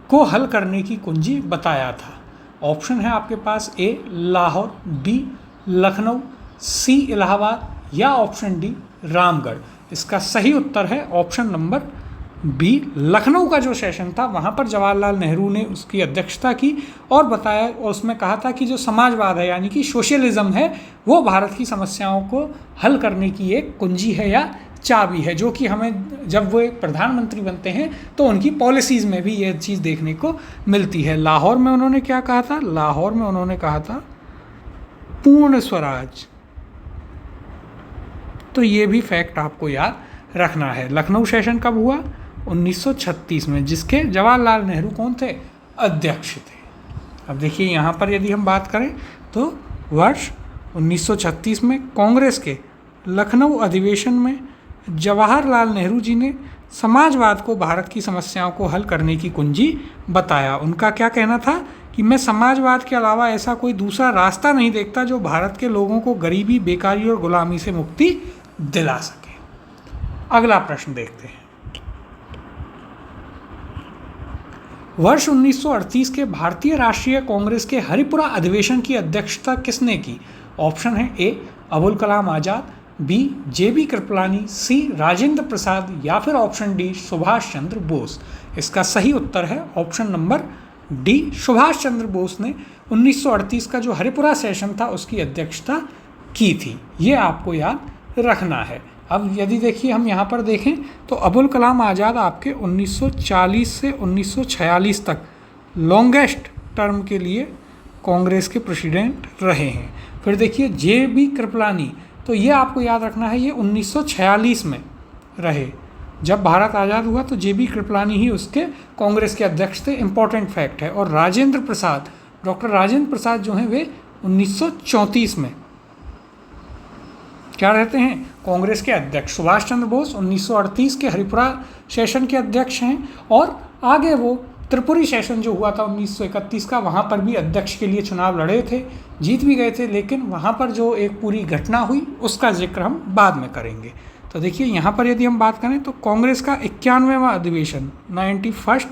को हल करने की कुंजी बताया था। ऑप्शन है आपके पास A Lahore, B Lucknow, C Allahabad या ऑप्शन डी रामगढ़। इसका सही उत्तर है ऑप्शन नंबर बी, लखनऊ का जो सेशन था वहाँ पर जवाहरलाल नेहरू ने उसकी अध्यक्षता की और बताया, और उसमें कहा था कि जो समाजवाद है यानी कि सोशलिज्म है वो भारत की समस्याओं को हल करने की एक कुंजी है या चाबी है, जो कि हमें जब वो एक प्रधानमंत्री बनते हैं तो उनकी पॉलिसीज़ में भी ये चीज़ देखने को मिलती है। लाहौर में उन्होंने क्या कहा था, लाहौर में उन्होंने कहा था पूर्ण स्वराज। तो ये भी फैक्ट आपको याद रखना है। लखनऊ सेशन कब हुआ, 1936 में, जिसके जवाहरलाल नेहरू कौन थे, अध्यक्ष थे। अब देखिए यहाँ पर यदि हम बात करें तो वर्ष 1936 में कांग्रेस के लखनऊ अधिवेशन में जवाहरलाल नेहरू जी ने समाजवाद को भारत की समस्याओं को हल करने की कुंजी बताया। उनका क्या कहना था कि मैं समाजवाद के अलावा ऐसा कोई दूसरा रास्ता नहीं देखता जो भारत के लोगों को गरीबी, बेकारी और गुलामी से मुक्ति दिला सके। अगला प्रश्न देखते हैं। वर्ष 1938 के भारतीय राष्ट्रीय कांग्रेस के हरिपुरा अधिवेशन की अध्यक्षता किसने की। ऑप्शन है ए अबुल कलाम आज़ाद, बी JB कृपलानी, सी राजेंद्र प्रसाद या फिर ऑप्शन डी सुभाष चंद्र बोस। इसका सही उत्तर है option number D, Subhash Chandra Bose ने 1938 का जो हरिपुरा सेशन था उसकी अध्यक्षता की थी। ये आपको याद रखना है। अब यदि देखिए हम यहाँ पर देखें तो अबुल कलाम आज़ाद आपके 1940 से 1946 तक लॉन्गेस्ट टर्म के लिए कांग्रेस के प्रेसिडेंट रहे हैं। फिर देखिए JB कृपलानी, तो ये आपको याद रखना है, ये 1946 में रहे। जब भारत आज़ाद हुआ तो JB कृपलानी ही उसके कांग्रेस के अध्यक्ष थे, इंपॉर्टेंट फैक्ट है। और राजेंद्र प्रसाद, डॉक्टर राजेंद्र प्रसाद जो हैं वे 1934 में क्या रहते हैं, कांग्रेस के अध्यक्ष। सुभाष चंद्र बोस 1938 के हरिपुरा सेशन के अध्यक्ष हैं और आगे वो त्रिपुरी सेशन जो हुआ था 1931 का, वहाँ पर भी अध्यक्ष के लिए चुनाव लड़े थे, जीत भी गए थे, लेकिन वहाँ पर जो एक पूरी घटना हुई उसका जिक्र हम बाद में करेंगे। तो देखिए यहाँ पर यदि हम बात करें तो कांग्रेस का 91वां अधिवेशन 91st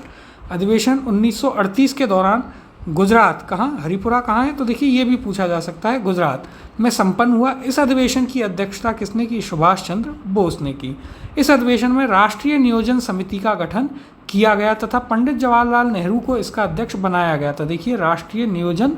अधिवेशन 1938 के दौरान गुजरात कहाँ, हरिपुरा कहाँ है, तो देखिए ये भी पूछा जा सकता है, गुजरात में संपन्न हुआ। इस अधिवेशन की अध्यक्षता किसने की, सुभाष चंद्र बोस ने की। इस अधिवेशन में राष्ट्रीय नियोजन समिति का गठन किया गया तथा पंडित जवाहरलाल नेहरू को इसका अध्यक्ष बनाया गया था। देखिए राष्ट्रीय नियोजन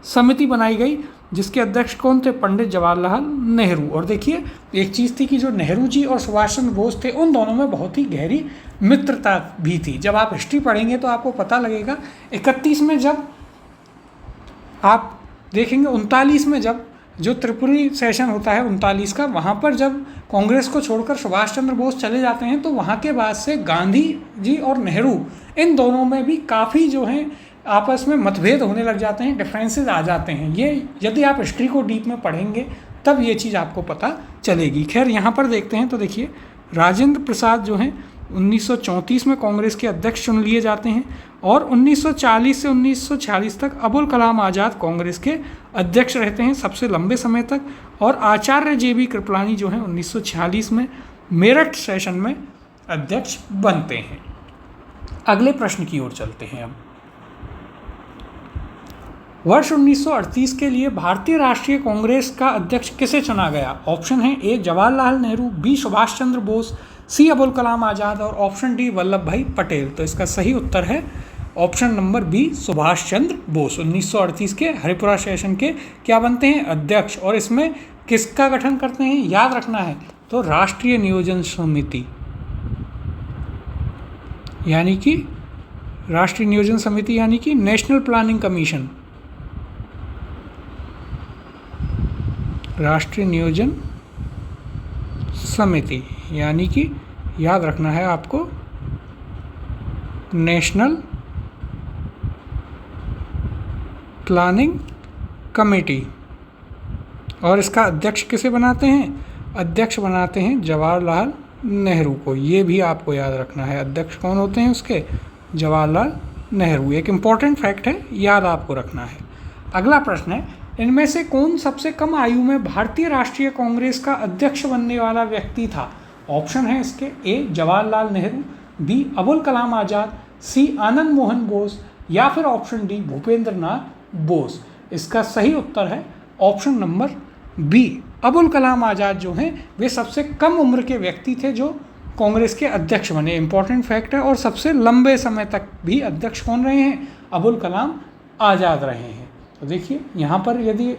समिति बनाई गई जिसके अध्यक्ष कौन थे, पंडित जवाहरलाल नेहरू। और देखिए एक चीज़ थी कि जो नेहरू जी और सुभाष चंद्र बोस थे उन दोनों में बहुत ही गहरी मित्रता भी थी। जब आप हिस्ट्री पढ़ेंगे तो आपको पता लगेगा 31 में जब आप देखेंगे 39 में जब जो त्रिपुरी सेशन होता है 39 का, वहाँ पर जब कांग्रेस को छोड़कर सुभाष चंद्र बोस चले जाते हैं तो वहाँ के बाद से गांधी जी और नेहरू इन दोनों में भी काफ़ी जो है आपस में मतभेद होने लग जाते हैं, डिफरेंसेस आ जाते हैं। ये यदि आप हिस्ट्री को डीप में पढ़ेंगे तब ये चीज़ आपको पता चलेगी। खैर यहाँ पर देखते हैं तो देखिए राजेंद्र प्रसाद जो हैं 1934 में कांग्रेस के अध्यक्ष चुन लिए जाते हैं और 1940 से 1946 तक अबुल कलाम आज़ाद कांग्रेस के अध्यक्ष रहते हैं सबसे लंबे समय तक। और आचार्य JB कृपलानी जो हैं 1946 में मेरठ सेशन में अध्यक्ष बनते हैं। अगले प्रश्न की ओर चलते हैं अब। वर्ष 1938 के लिए भारतीय राष्ट्रीय कांग्रेस का अध्यक्ष किसे चुना गया? ऑप्शन है ए जवाहरलाल नेहरू, बी सुभाष चंद्र बोस, सी अबुल कलाम आज़ाद और ऑप्शन डी वल्लभ भाई पटेल। तो इसका सही उत्तर है option number B Subhash Chandra Bose. 1938 के हरिपुरा सेशन के क्या बनते हैं? अध्यक्ष। और इसमें किसका गठन करते हैं? याद रखना है तो राष्ट्रीय नियोजन समिति, यानी कि राष्ट्रीय नियोजन समिति यानी कि नेशनल प्लानिंग कमीशन, राष्ट्रीय नियोजन समिति यानी कि याद रखना है आपको नेशनल प्लानिंग कमेटी। और इसका अध्यक्ष किसे बनाते हैं? अध्यक्ष बनाते हैं जवाहरलाल नेहरू को। ये भी आपको याद रखना है, अध्यक्ष कौन होते हैं उसके? जवाहरलाल नेहरू। एक इम्पॉर्टेंट फैक्ट है, याद आपको रखना है। अगला प्रश्न है, इनमें से कौन सबसे कम आयु में भारतीय राष्ट्रीय कांग्रेस का अध्यक्ष बनने वाला व्यक्ति था? ऑप्शन है इसके ए जवाहरलाल नेहरू, बी अबुल कलाम आज़ाद, सी आनंद मोहन बोस या फिर ऑप्शन डी भूपेंद्र नाथ बोस। इसका सही उत्तर है option number B Abul Kalam Azad जो हैं वे सबसे कम उम्र के व्यक्ति थे जो कांग्रेस के अध्यक्ष बने। इंपॉर्टेंट फैक्ट है। और सबसे लंबे समय तक भी अध्यक्ष कौन रहे हैं? अबुल कलाम आज़ाद रहे हैं। तो देखिए यहाँ पर यदि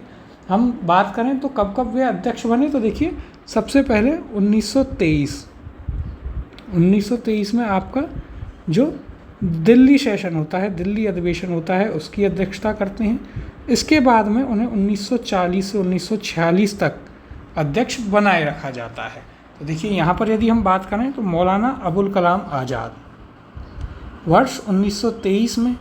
हम बात करें तो कब कब वे अध्यक्ष बने, तो देखिए सबसे पहले 1923 में आपका जो दिल्ली सेशन होता है, दिल्ली अधिवेशन होता है, उसकी अध्यक्षता करते हैं। इसके बाद में उन्हें 1940 से 1946 तक अध्यक्ष बनाए रखा जाता है। तो देखिए यहाँ पर यदि हम बात करें तो मौलाना अबुल कलाम आज़ाद वर्ष 1923 में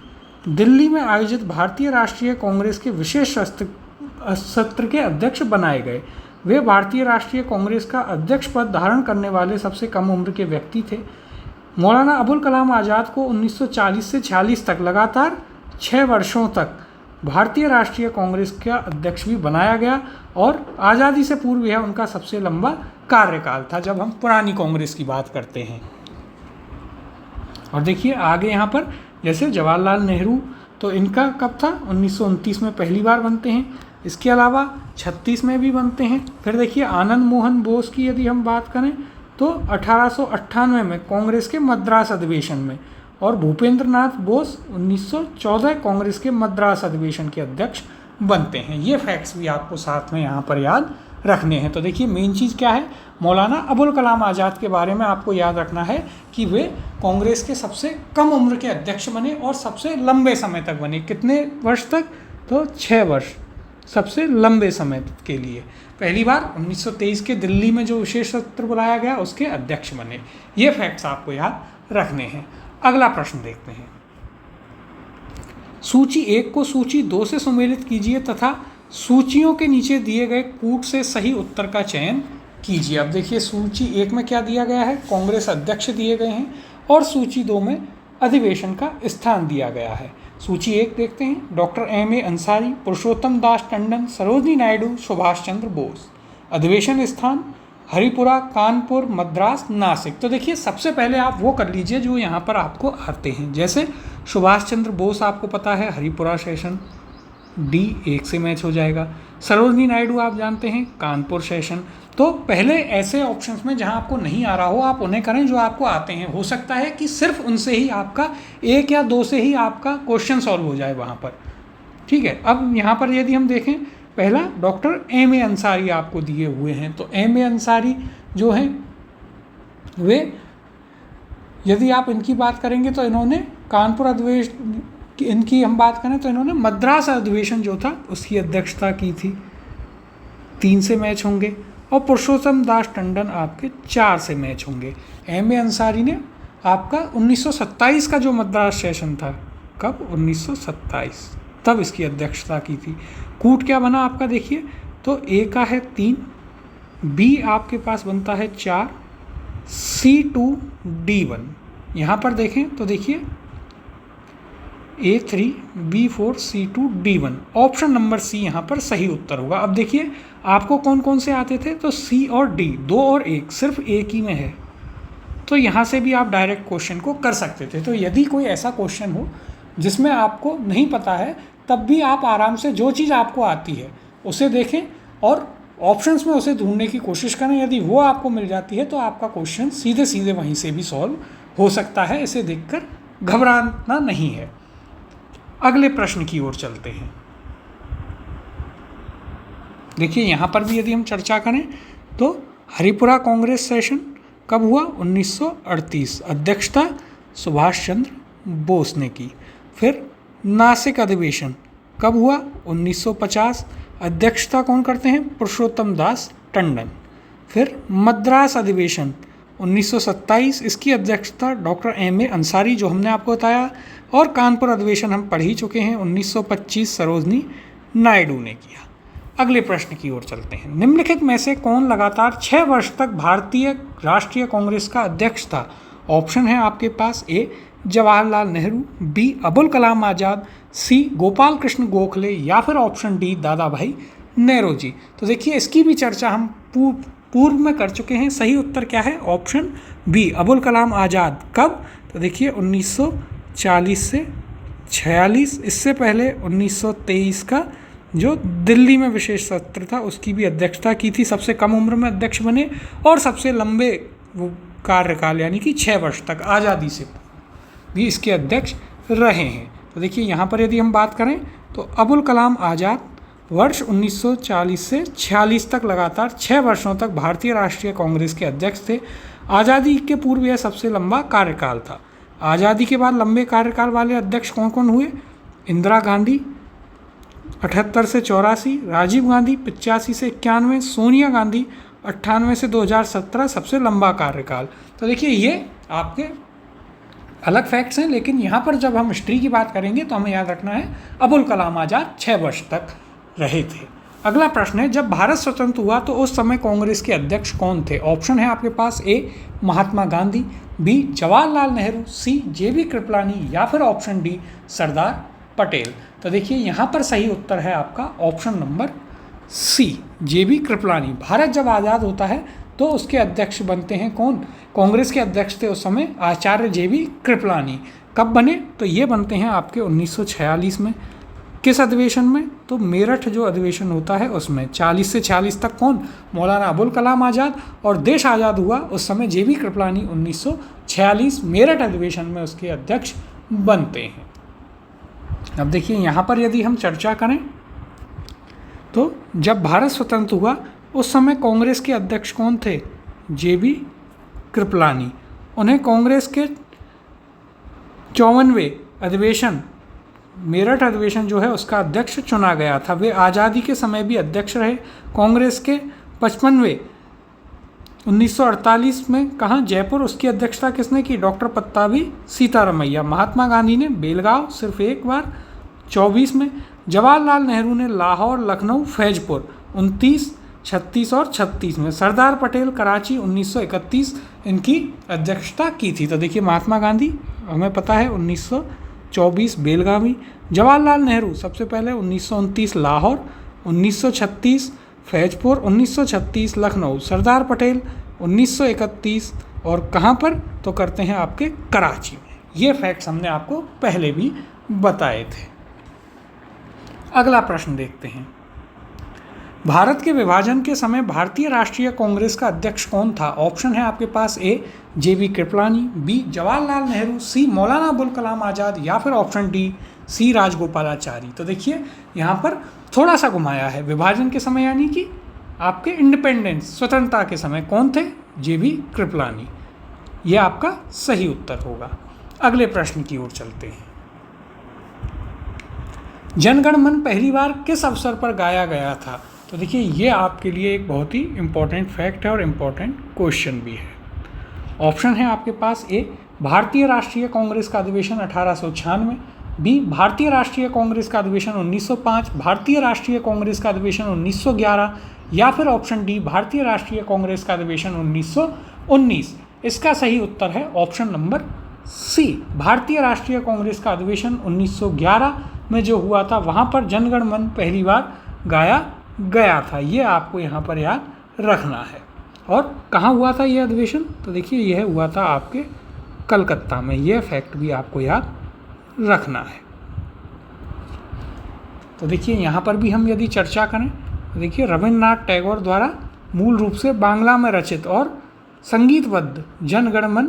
दिल्ली में आयोजित भारतीय राष्ट्रीय कांग्रेस के विशेष सत्र के अध्यक्ष बनाए गए। वे भारतीय राष्ट्रीय कांग्रेस का अध्यक्ष पद धारण करने वाले सबसे कम उम्र के व्यक्ति थे। मौलाना अबुल कलाम आज़ाद को 1940 से 46 तक लगातार 6 वर्षों तक भारतीय राष्ट्रीय कांग्रेस का अध्यक्ष भी बनाया गया और आज़ादी से पूर्व यह उनका सबसे लंबा कार्यकाल था जब हम पुरानी कांग्रेस की बात करते हैं। और देखिए आगे यहाँ पर जैसे जवाहरलाल नेहरू, तो इनका कब था? 1929 में पहली बार बनते हैं। इसके अलावा 36 में भी बनते हैं। फिर देखिए आनंद मोहन बोस की यदि हम बात करें तो 1898 में कांग्रेस के मद्रास अधिवेशन में, और भूपेंद्र नाथ बोस 1914 कांग्रेस के मद्रास अधिवेशन के अध्यक्ष बनते हैं। ये फैक्ट्स भी आपको साथ में यहाँ पर याद रखने हैं। तो देखिए मेन चीज़ क्या है, मौलाना अबुल कलाम आज़ाद के बारे में आपको याद रखना है कि वे कांग्रेस के सबसे कम उम्र के अध्यक्ष बने और सबसे लंबे समय तक बने। कितने वर्ष तक? तो 6 वर्ष, सबसे लंबे समय के लिए। पहली बार 1923 के दिल्ली में जो विशेष सत्र बुलाया गया उसके अध्यक्ष बने। ये फैक्ट्स आपको याद रखने हैं। अगला प्रश्न देखते हैं। सूची 1 को सूची 2 से सुमेलित कीजिए तथा सूचियों के नीचे दिए गए कूट से सही उत्तर का चयन कीजिए। अब देखिए सूची 1 में क्या दिया गया है? कांग्रेस अध्यक्ष दिए गए हैं और सूची 2 में अधिवेशन का स्थान दिया गया है। सूची 1 देखते हैं। Doctor M.A. अंसारी, पुरुषोत्तम दास टंडन, सरोजनी नायडू, सुभाष चंद्र बोस। अधिवेशन स्थान हरिपुरा, कानपुर, मद्रास, नासिक। तो देखिए सबसे पहले आप वो कर लीजिए जो यहाँ पर आपको आते हैं। जैसे सुभाष चंद्र बोस आपको पता है, हरिपुरा सेशन, डी 1 से मैच हो जाएगा। सरोजनी नायडू आप जानते हैं, कानपुर सेशन। तो पहले ऐसे ऑप्शंस में जहाँ आपको नहीं आ रहा हो आप उन्हें करें जो आपको आते हैं। हो सकता है कि सिर्फ उनसे ही आपका 1 या 2 से ही आपका क्वेश्चन सॉल्व हो जाए वहाँ पर, ठीक है। अब यहाँ पर यदि हम देखें, पहला डॉक्टर M.A. अंसारी आपको दिए हुए हैं। तो M.A. अंसारी जो हैं वे, यदि आप इनकी बात करेंगे तो इन्होंने कानपुर अधिवेशन, इनकी हम बात करें तो इन्होंने मद्रास अधिवेशन जो था उसकी अध्यक्षता की थी, 3 से मैच होंगे। और पुरुषोत्तम दास टंडन आपके 4 से मैच होंगे। M.A. अंसारी ने आपका 1927 का जो मद्रास सेशन था, कब, 1927, तब इसकी अध्यक्षता की थी। कूट क्या बना आपका देखिए, तो A का है 3, B आपके पास बनता है 4, C2 D1। यहाँ पर देखें तो देखिए A3 B4 C2 D1, option number C यहाँ पर सही उत्तर होगा। अब देखिए आपको कौन कौन से आते थे, तो C और D, 2 और 1, सिर्फ एक ही में है। तो यहाँ से भी आप डायरेक्ट क्वेश्चन को कर सकते थे। तो यदि कोई ऐसा क्वेश्चन हो जिसमें आपको नहीं पता है, तब भी आप आराम से जो चीज़ आपको आती है उसे देखें और ऑप्शंस में उसे ढूंढने की कोशिश करें। यदि वो आपको मिल जाती है तो आपका क्वेश्चन सीधे सीधे वहीं से भी सॉल्व हो सकता है। इसे देखकर घबराना नहीं है। अगले प्रश्न की ओर चलते हैं। देखिए यहाँ पर भी यदि हम चर्चा करें तो हरिपुरा कांग्रेस सेशन कब हुआ, 1938, अध्यक्षता सुभाष चंद्र बोस ने की। फिर नासिक अधिवेशन कब हुआ, 1950, अध्यक्षता कौन करते हैं, पुरुषोत्तम दास टंडन। फिर मद्रास अधिवेशन 1927, इसकी अध्यक्षता डॉक्टर M.A. अंसारी, जो हमने आपको बताया। और कानपुर अधिवेशन हम पढ़ ही चुके हैं, 1925, सरोजनी नायडू ने किया। अगले प्रश्न की ओर चलते हैं। निम्नलिखित में से कौन लगातार 6 वर्ष तक भारतीय राष्ट्रीय कांग्रेस का अध्यक्ष था। ऑप्शन है आपके पास, A Jawaharlal Nehru, B Abul Kalam Azad, C Gopal Krishna Gokhale, या फिर ऑप्शन D दादा भाई नेहरू। तो देखिए इसकी भी चर्चा हम पूर्व में कर चुके हैं। सही उत्तर क्या है, ऑप्शन B अबुल कलाम आज़ाद। कब, तो देखिए 1940 से 46, इससे पहले 1923 का जो दिल्ली में विशेष सत्र था उसकी भी अध्यक्षता की थी। सबसे कम उम्र में अध्यक्ष बने और सबसे लंबे वो कार्यकाल यानी कि 6 वर्ष तक आज़ादी से भी इसके अध्यक्ष रहे हैं। तो देखिए यहाँ पर यदि हम बात करें तो अबुल कलाम आज़ाद वर्ष 1940 से 46 तक लगातार 6 वर्षों तक भारतीय राष्ट्रीय कांग्रेस के अध्यक्ष थे। आज़ादी के पूर्व यह सबसे लंबा कार्यकाल था। आज़ादी के बाद लंबे कार्यकाल वाले अध्यक्ष कौन कौन हुए, इंदिरा गांधी 78 से 84, राजीव गांधी 85 से 91, सोनिया गांधी 98 से 2017, सबसे लंबा कार्यकाल। तो देखिए ये आपके अलग फैक्ट्स हैं, लेकिन यहाँ पर जब हम हिस्ट्री की बात करेंगे तो हमें याद रखना है अबुल कलाम आज़ाद 6 वर्ष तक रहे थे। अगला प्रश्न है, जब भारत स्वतंत्र हुआ तो उस समय कांग्रेस के अध्यक्ष कौन थे। ऑप्शन है आपके पास, A Mahatma Gandhi, B Jawaharlal Nehru, C JB Kripalani, या फिर ऑप्शन D सरदार पटेल। तो देखिए यहाँ पर सही उत्तर है आपका option number C JB Kripalani. Bharat जब आज़ाद होता है तो उसके अध्यक्ष बनते हैं कौन, कांग्रेस के अध्यक्ष थे उस समय आचार्य JB कृपलानी। कब बने, तो ये बनते हैं आपके 1946 में। किस अधिवेशन में, तो मेरठ जो अधिवेशन होता है उसमें। 40 से 46 तक कौन, मौलाना अबुल कलाम आज़ाद, और देश आज़ाद हुआ उस समय JB कृपलानी 1946 मेरठ अधिवेशन में उसके अध्यक्ष बनते हैं। अब देखिए यहाँ पर यदि हम चर्चा करें तो जब भारत स्वतंत्र हुआ उस समय कांग्रेस के अध्यक्ष कौन थे, JB कृपलानी। उन्हें कांग्रेस के 54वें अधिवेशन मेरठ अधिवेशन जो है उसका अध्यक्ष चुना गया था। वे आज़ादी के समय भी अध्यक्ष रहे। कांग्रेस के 55वें 1948 में कहाँ, जयपुर, उसकी अध्यक्षता किसने की, डॉक्टर पत्ताभी सीतारमैया। महात्मा गांधी ने बेलगांव सिर्फ एक बार 24 में। जवाहरलाल नेहरू ने लाहौर, लखनऊ, फैजपुर 29, 36 और 36 में। सरदार पटेल कराची 1931 इनकी अध्यक्षता की थी। तो देखिए महात्मा गांधी हमें पता है 1924 बेलगावी, जवाहरलाल नेहरू सबसे पहले 1929 लाहौर, 1936 फैजपुर 1936, लखनऊ सरदार पटेल 1931, और कहाँ पर, तो करते हैं आपके कराची में। ये फैक्ट्स हमने आपको पहले भी बताए थे। अगला प्रश्न देखते हैं। भारत के विभाजन के समय भारतीय राष्ट्रीय कांग्रेस का अध्यक्ष कौन था? ऑप्शन है आपके पास ए जेबी कृपलानी, बी जवाहरलाल नेहरू, सी मौलाना अबुल कलाम आज़ाद, या फिर ऑप्शन डी सी राजगोपालाचारी। तो देखिए यहाँ पर थोड़ा सा घुमाया है। विभाजन के समय यानी कि आपके इंडिपेंडेंस स्वतंत्रता के समय कौन थे? जेबी कृपलानी। ये आपका सही उत्तर होगा। अगले प्रश्न की ओर चलते हैं। जनगण मन पहली बार किस अवसर पर गाया गया था? तो देखिए ये आपके लिए एक बहुत ही इम्पोर्टेंट फैक्ट है और इम्पोर्टेंट क्वेश्चन भी है। ऑप्शन है आपके पास ए भारतीय राष्ट्रीय कांग्रेस का अधिवेशन 1896, बी भारतीय राष्ट्रीय कांग्रेस का अधिवेशन 1905, भारतीय राष्ट्रीय कांग्रेस का अधिवेशन 1911, या फिर ऑप्शन डी भारतीय राष्ट्रीय कांग्रेस का अधिवेशन 1919। इसका सही उत्तर है ऑप्शन नंबर सी, भारतीय राष्ट्रीय कांग्रेस का अधिवेशन 1911 में जो हुआ था वहाँ पर जनगण मन पहली बार गाया गया था। ये आपको यहाँ पर याद रखना है। और कहाँ हुआ था ये अधिवेशन? तो देखिए यह हुआ था आपके कलकत्ता में। यह फैक्ट भी आपको याद रखना है। तो देखिए यहाँ पर भी हम यदि चर्चा करें तो देखिए रविन्द्रनाथ टैगोर द्वारा मूल रूप से बांग्ला में रचित और संगीतबद्ध जनगण मन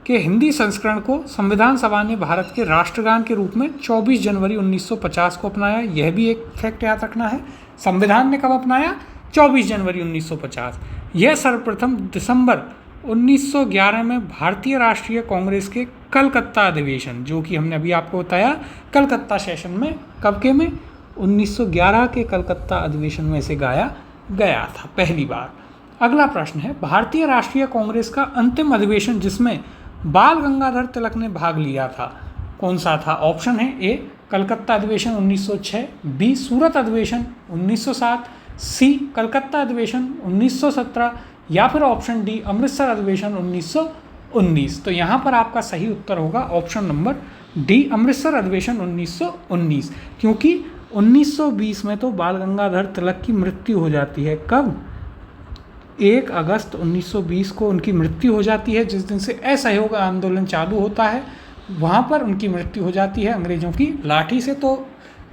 के हिंदी संस्करण को संविधान सभा ने भारत के राष्ट्रगान के रूप में 24 जनवरी 1950 को अपनाया। यह भी एक फैक्ट याद रखना है। संविधान ने कब अपनाया? 24 जनवरी 1950। यह सर्वप्रथम दिसंबर 1911 में भारतीय राष्ट्रीय कांग्रेस के कलकत्ता अधिवेशन, जो कि हमने अभी आपको बताया कलकत्ता सेशन में, कब के में? 1911 के कलकत्ता अधिवेशन में से गाया गया था पहली बार। अगला प्रश्न है, भारतीय राष्ट्रीय कांग्रेस का अंतिम अधिवेशन जिसमें बाल गंगाधर तिलक ने भाग लिया था कौन सा था? ऑप्शन है ए कलकत्ता अधिवेशन 1906, बी सूरत अधिवेशन 1907, सी कलकत्ता अधिवेशन 1917, या फिर ऑप्शन डी अमृतसर अधिवेशन 1919। तो यहाँ पर आपका सही उत्तर होगा ऑप्शन नंबर डी अमृतसर अधिवेशन 1919, क्योंकि 1920 में तो बाल गंगाधर तिलक की मृत्यु हो जाती है। कब? 1 अगस्त 1920 को उनकी मृत्यु हो जाती है। जिस दिन से असहयोग आंदोलन चालू होता है वहाँ पर उनकी मृत्यु हो जाती है अंग्रेज़ों की लाठी से। तो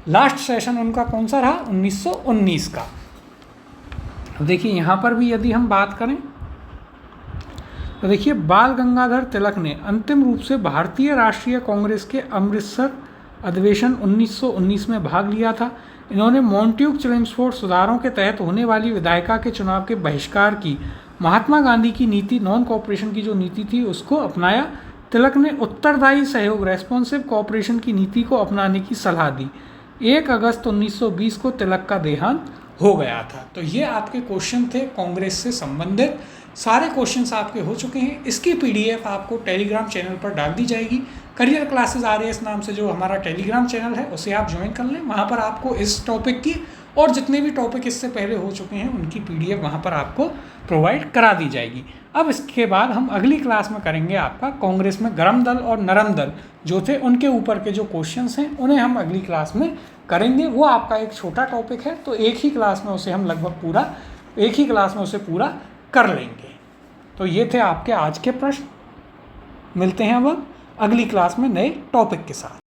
लास्ट सेशन उनका कौन सा रहा? 1919 का। देखिए यहाँ पर भी यदि हम बात करें तो देखिए बाल गंगाधर तिलक ने अंतिम रूप से भारतीय राष्ट्रीय कांग्रेस के अमृतसर अधिवेशन 1919 में भाग लिया था। इन्होंने मॉन्ट्यूक चेम्सफोर्ड सुधारों के तहत होने वाली विधायिका के चुनाव के बहिष्कार की महात्मा गांधी की नीति नॉन कॉपरेशन की जो नीति थी उसको अपनाया। तिलक ने उत्तरदायी सहयोग रेस्पॉन्सिव कॉपरेशन की नीति को अपनाने की सलाह दी। 1 अगस्त 1920 को तिलक का देहांत हो गया था। तो ये आपके क्वेश्चन थे कांग्रेस से संबंधित। सारे क्वेश्चंस आपके हो चुके हैं। इसकी पीडीएफ आपको टेलीग्राम चैनल पर डाल दी जाएगी। करियर क्लासेस RAS नाम से जो हमारा टेलीग्राम चैनल है उसे आप ज्वाइन कर लें। वहाँ पर आपको इस टॉपिक की और जितने भी टॉपिक इससे पहले हो चुके हैं उनकी पीडीएफ वहाँ पर आपको प्रोवाइड करा दी जाएगी। अब इसके बाद हम अगली क्लास में करेंगे आपका कांग्रेस में गर्म दल और नरम दल जो थे उनके ऊपर के जो क्वेश्चंस हैं उन्हें हम अगली क्लास में करेंगे। वो आपका एक छोटा टॉपिक है तो एक ही क्लास में उसे हम लगभग पूरा कर लेंगे। तो ये थे आपके आज के प्रश्न। मिलते हैं अब अगली क्लास में नए टॉपिक के साथ।